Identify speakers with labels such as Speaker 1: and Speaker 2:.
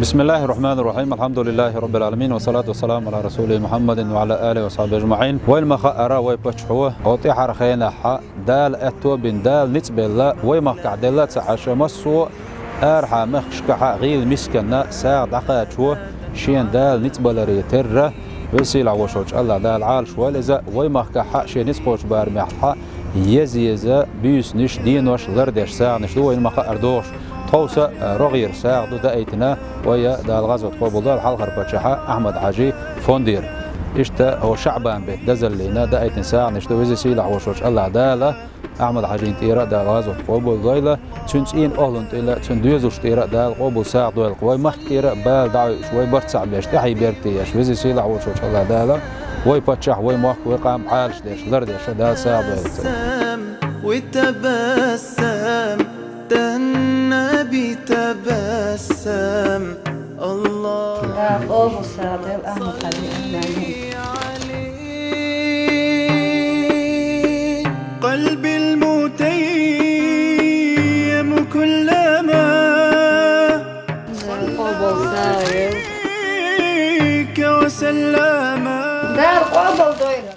Speaker 1: بسم الله الرحمن الرحيم. الحمد لله رب العالمين والصلاة والسلام على رسول محمد وعلى آله وصحبه أجمعين. وين ما خأرا ويبتشحوه أوطي حرخينا حا دال أتو بن دال نتبلا ويما كعدلا تعاش مسو أرحى مخشكحا غيل مسكنا ساعد عقاتشوه شين دال نتبلا ريتر وسيل عوشوش الله دال عالش ولزا ويما كحا شين نسقوش بارمحا يزيزا بيس نش دينوش لردش ساعة نشدو وين ما خأردوش توسا رغير ساعدو دايتنا ويا دا الغزوة قبول الحلقة ربطشحة أحمد حاجي فوندير إشتا هو شعبان بيت دزل لنا دايتن ساعة نشتو ويزي سيلع وشوش الله دالة أحمد حاجي انتيرا دا الغزوة قبول دايلة تنسين أهلن تيلا تندوزوش تيرا دا القبول ساعدو القوي مختيرا بال دعوي شوي برتسع بيش تحي بيرتيش ويزي سيلع وشوش الله دالة وي بطشح وي موخ ويقام عالش ديش لرديش دا ساعدو
Speaker 2: وتبسم النبي تبسم الله
Speaker 3: يا أبو الصادق أحمد حاجي
Speaker 2: قلبي المتيم كلما
Speaker 3: أبو الصادق
Speaker 2: وسلم
Speaker 3: دار قبل دويرة